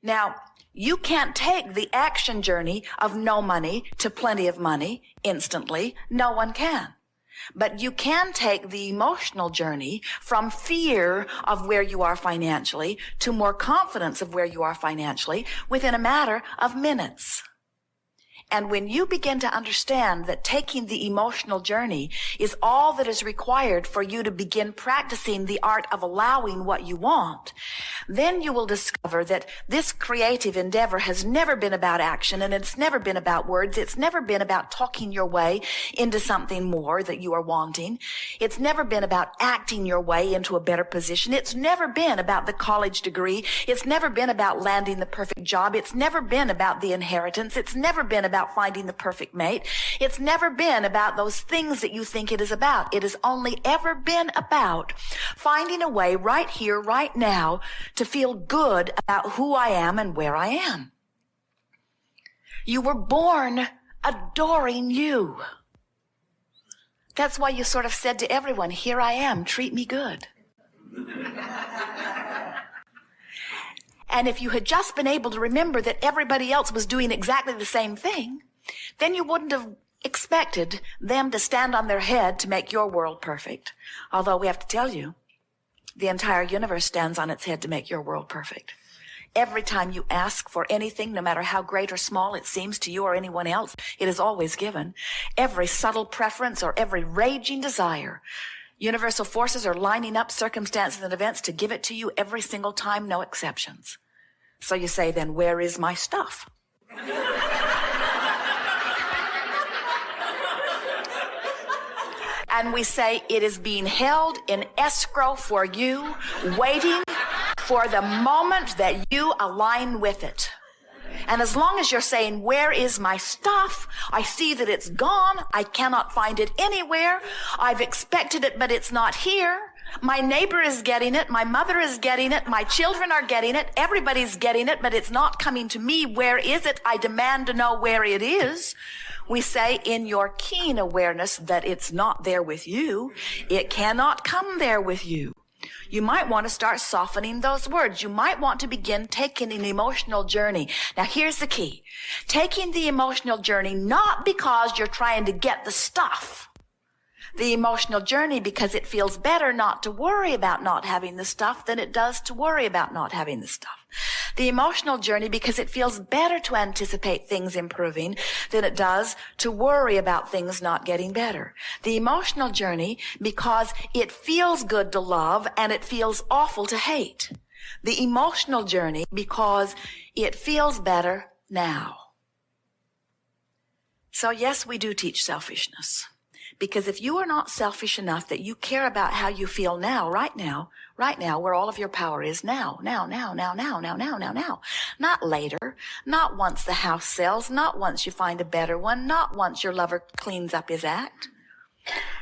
Now, you can't take the action journey of no money to plenty of money instantly. No one can. But you can take the emotional journey from fear of where you are financially to more confidence of where you are financially within a matter of minutes. And when you begin to understand that taking the emotional journey is all that is required for you to begin practicing the art of allowing what you want, then you will discover that this creative endeavor has never been about action, and it's never been about words. It's never been about talking your way into something more that you are wanting. It's never been about acting your way into a better position. It's never been about the college degree. It's never been about landing the perfect job. It's never been about the inheritance. It's never been about finding the perfect mate. It's never been about those things that you think it is about. It has only ever been about finding a way right here, right now, to feel good about who I am and where I am. You were born adoring you. That's why you sort of said to everyone, here I am, treat me good. And if you had just been able to remember that everybody else was doing exactly the same thing, then you wouldn't have expected them to stand on their head to make your world perfect. Although we have to tell you, the entire universe stands on its head to make your world perfect. Every time you ask for anything, no matter how great or small it seems to you or anyone else, it is always given. Every subtle preference or every raging desire, universal forces are lining up circumstances and events to give it to you every single time, no exceptions. So you say, then where is my stuff? And we say, it is being held in escrow for you, waiting for the moment that you align with it. And as long as you're saying, where is my stuff? I see that it's gone. I cannot find it anywhere. I've expected it, but it's not here. My neighbor is getting it. My mother is getting it. My children are getting it. Everybody's getting it, but it's not coming to me. Where is it? I demand to know where it is. We say, in your keen awareness that it's not there with you, it cannot come there with you. You might want to start softening those words. You might want to begin taking an emotional journey. Now, here's the key. Taking the emotional journey not because you're trying to get the stuff. The emotional journey because it feels better not to worry about not having the stuff than it does to worry about not having the stuff. The emotional journey because it feels better to anticipate things improving than it does to worry about things not getting better. The emotional journey because it feels good to love and it feels awful to hate. The emotional journey because it feels better now. So yes, we do teach selfishness. Because if you are not selfish enough that you care about how you feel now, right now, where all of your power is now. Not later, not once the house sells, not once you find a better one, not once your lover cleans up his act,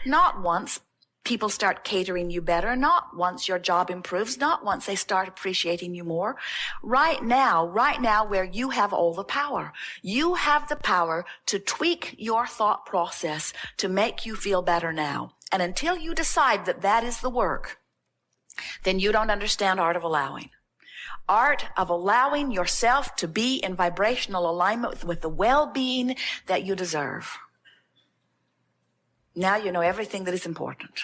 not once people start catering you better, not once your job improves, not once they start appreciating you more. Right now where you have all the power. You have the power to tweak your thought process to make you feel better now. And until you decide that that is the work, then you don't understand art of allowing. Art of allowing yourself to be in vibrational alignment with the well-being that you deserve. Now you know everything that is important.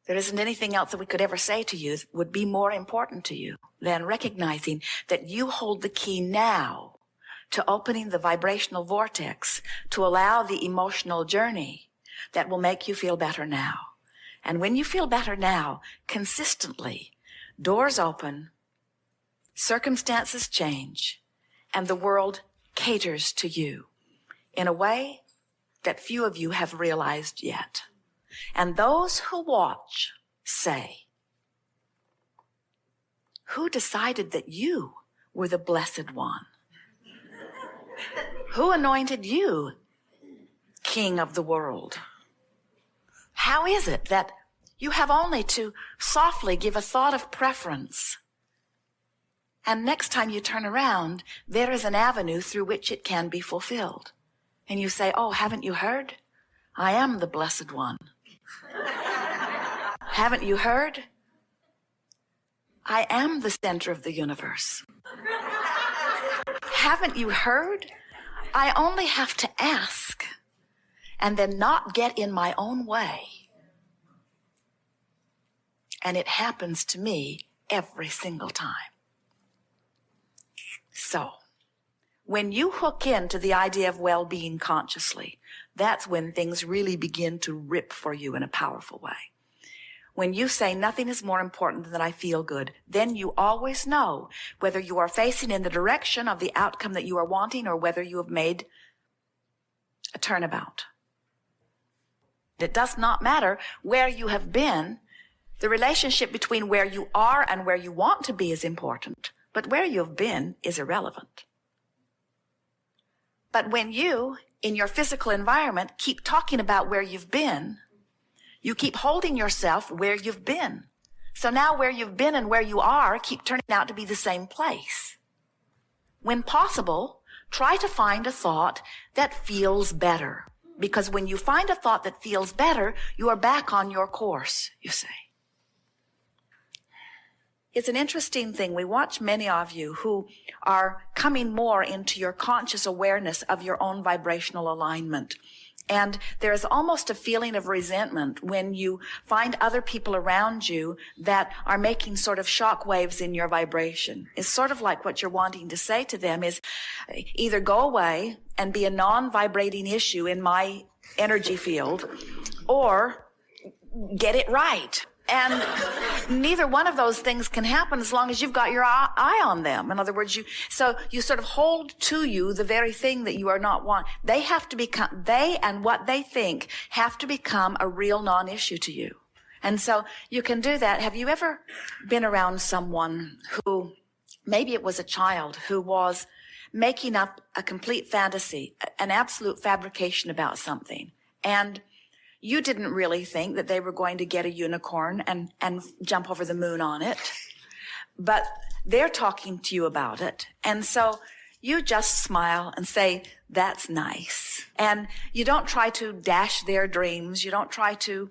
There isn't anything else that we could ever say to you that would be more important to you than recognizing that you hold the key now to opening the vibrational vortex to allow the emotional journey that will make you feel better now. And when you feel better now, consistently, doors open, circumstances change, and the world caters to you in a way that few of you have realized yet. And those who watch say, who decided that you were the blessed one? Who anointed you king of the world? How is it that you have only to softly give a thought of preference, and next time you turn around, there is an avenue through which it can be fulfilled? And you say, oh, haven't you heard? I am the blessed one. Haven't you heard? I am the center of the universe. Haven't you heard? I only have to ask and then not get in my own way. And it happens to me every single time. So, when you hook into the idea of well-being consciously, that's when things really begin to rip for you in a powerful way. When you say nothing is more important than that I feel good, then you always know whether you are facing in the direction of the outcome that you are wanting or whether you have made a turnabout. It does not matter where you have been. The relationship between where you are and where you want to be is important, but where you have been is irrelevant. But when you, in your physical environment, keep talking about where you've been, you keep holding yourself where you've been. So now where you've been and where you are keep turning out to be the same place. When possible, try to find a thought that feels better. Because when you find a thought that feels better, you are back on your course, you say. It's an interesting thing. We watch many of you who are coming more into your conscious awareness of your own vibrational alignment. And there is almost a feeling of resentment when you find other people around you that are making sort of shock waves in your vibration. It's sort of like what you're wanting to say to them is either go away and be a non-vibrating issue in my energy field or get it right. And neither one of those things can happen as long as you've got your eye on them. In other words, you sort of hold to you the very thing that you are not want. They and what they think have to become a real non-issue to you. And so you can do that. Have you ever been around someone who, maybe it was a child, who was making up a complete fantasy, an absolute fabrication about something, and you didn't really think that they were going to get a unicorn and jump over the moon on it, but they're talking to you about it. And so you just smile and say, that's nice. And you don't try to dash their dreams. You don't try to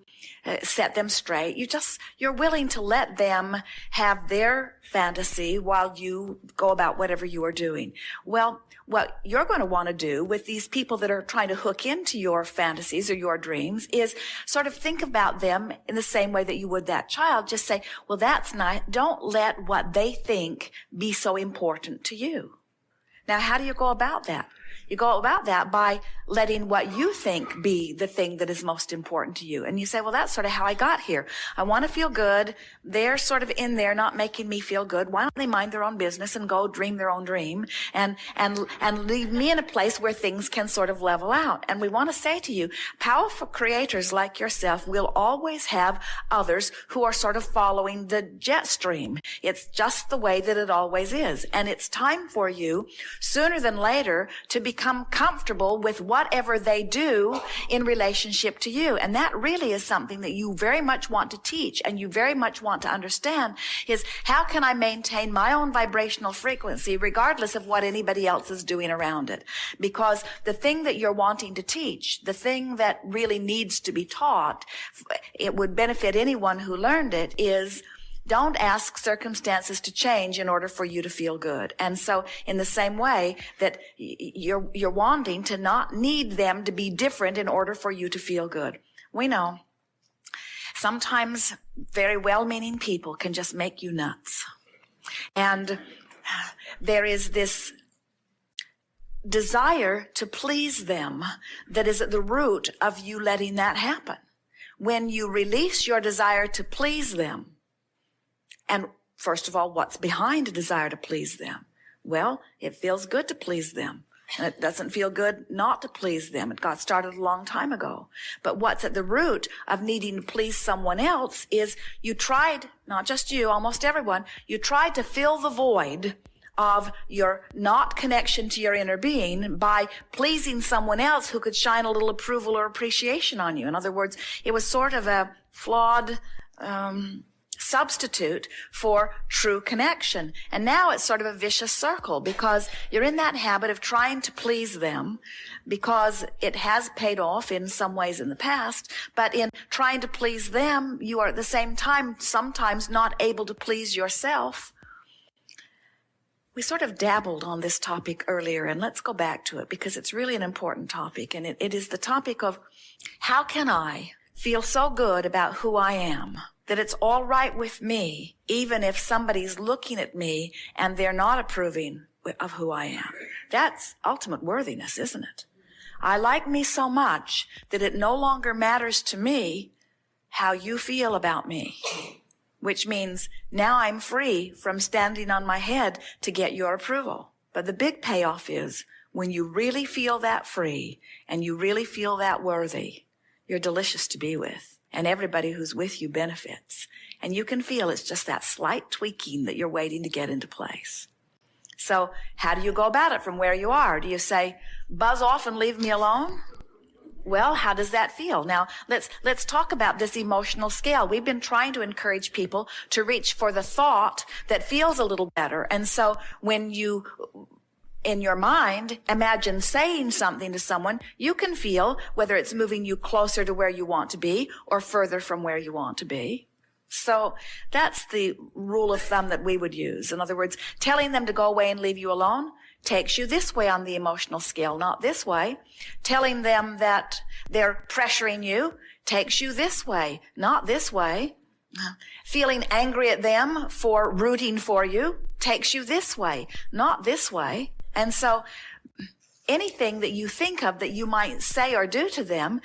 set them straight. You're willing to let them have their fantasy while you go about whatever you are doing. Well, what you're going to want to do with these people that are trying to hook into your fantasies or your dreams is sort of think about them in the same way that you would that child. Just say, well, that's nice. Don't let what they think be so important to you. Now, how do you go about that? You go about that by letting what you think be the thing that is most important to you. And you say, well, that's sort of how I got here. I want to feel good. They're sort of in there not making me feel good. Why don't they mind their own business and go dream their own dream and leave me in a place where things can sort of level out? And we want to say to you, powerful creators like yourself will always have others who are sort of following the jet stream. It's just the way that it always is. And it's time for you, sooner than later, to become comfortable with whatever they do in relationship to you. And that really is something that you very much want to teach and you very much want to understand is how can I maintain my own vibrational frequency regardless of what anybody else is doing around it? Because the thing that you're wanting to teach, the thing that really needs to be taught, it would benefit anyone who learned it, is don't ask circumstances to change in order for you to feel good. And so in the same way that you're wanting to not need them to be different in order for you to feel good. We know sometimes very well-meaning people can just make you nuts. And there is this desire to please them that is at the root of you letting that happen. When you release your desire to please them, and first of all, what's behind a desire to please them? Well, it feels good to please them. And it doesn't feel good not to please them. It got started a long time ago. But what's at the root of needing to please someone else is you tried, not just you, almost everyone, you tried to fill the void of your not connection to your inner being by pleasing someone else who could shine a little approval or appreciation on you. In other words, it was sort of a flawed substitute for true connection. And now it's sort of a vicious circle because you're in that habit of trying to please them because it has paid off in some ways in the past, but in trying to please them, you are at the same time sometimes not able to please yourself. We sort of dabbled on this topic earlier, and let's go back to it because it's really an important topic, and it is the topic of how can I feel so good about who I am that it's all right with me, even if somebody's looking at me and they're not approving of who I am. That's ultimate worthiness, isn't it? I like me so much that it no longer matters to me how you feel about me, which means now I'm free from standing on my head to get your approval. But the big payoff is when you really feel that free and you really feel that worthy, you're delicious to be with, and everybody who's with you benefits. And you can feel it's just that slight tweaking that you're waiting to get into place. So how do you go about it from where you are? Do you say, buzz off and leave me alone? Well, how does that feel? Now, let's talk about this emotional scale. We've been trying to encourage people to reach for the thought that feels a little better. And so when you, in your mind, imagine saying something to someone, you can feel whether it's moving you closer to where you want to be or further from where you want to be. So that's the rule of thumb that we would use. In other words, telling them to go away and leave you alone takes you this way on the emotional scale, not this way. Telling them that they're pressuring you takes you this way, not this way. Feeling angry at them for rooting for you takes you this way, not this way. And so anything that you think of that you might say or do to them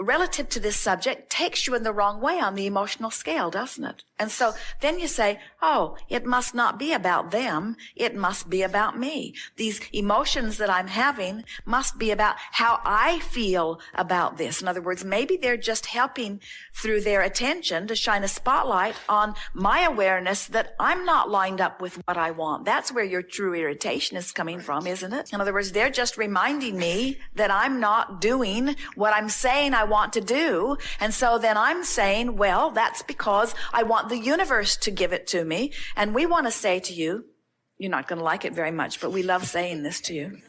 relative to this subject takes you in the wrong way on the emotional scale, doesn't it? And so then you say, oh, it must not be about them. It must be about me. These emotions that I'm having must be about how I feel about this. In other words, maybe they're just helping through their attention to shine a spotlight on my awareness that I'm not lined up with what I want. That's where your true irritation is coming from, isn't it? In other words, they're just reminding me that I'm not doing what I'm saying I want to do. And so then I'm saying, well, that's because I want the universe to give it to me. And we want to say to you, you're not going to like it very much, but we love saying this to you.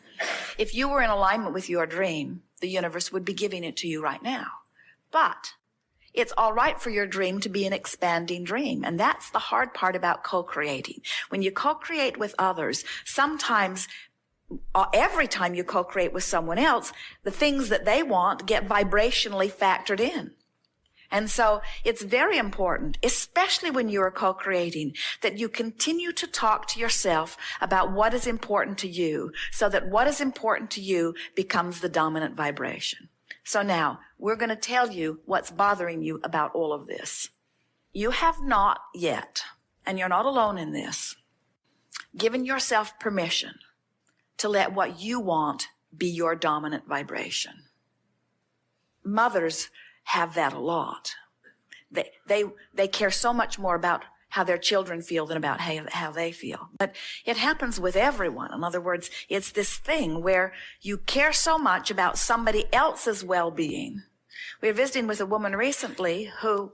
If you were in alignment with your dream, the universe would be giving it to you right now. But it's all right for your dream to be an expanding dream. And that's the hard part about co-creating. When you co-create with others, sometimes every time you co-create with someone else, the things that they want get vibrationally factored in. And so it's very important, especially when you are co-creating, that you continue to talk to yourself about what is important to you so that what is important to you becomes the dominant vibration. So now we're going to tell you what's bothering you about all of this. You have not yet, and you're not alone in this, given yourself permission to let what you want be your dominant vibration. Mothers have that a lot. They care so much more about how their children feel than about how they feel. But it happens with everyone. In other words, it's this thing where you care so much about somebody else's well-being. We were visiting with a woman recently who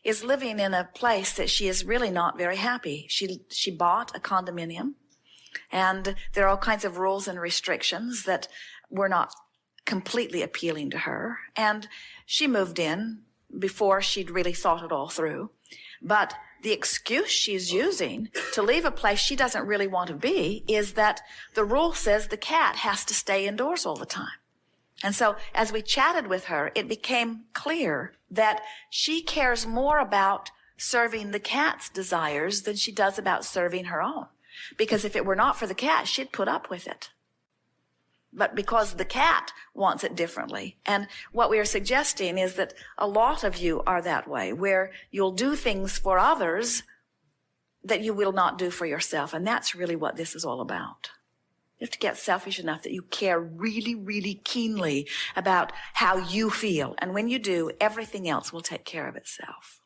is living in a place that she is really not very happy. She bought a condominium, and there are all kinds of rules and restrictions that were not completely appealing to her. And she moved in before she'd really thought it all through. But the excuse she's using to leave a place she doesn't really want to be is that the rule says the cat has to stay indoors all the time. And so as we chatted with her, it became clear that she cares more about serving the cat's desires than she does about serving her own. Because if it were not for the cat, she'd put up with it. But because the cat wants it differently. And what we are suggesting is that a lot of you are that way, where you'll do things for others that you will not do for yourself. And that's really what this is all about. You have to get selfish enough that you care really, really keenly about how you feel. And when you do, everything else will take care of itself.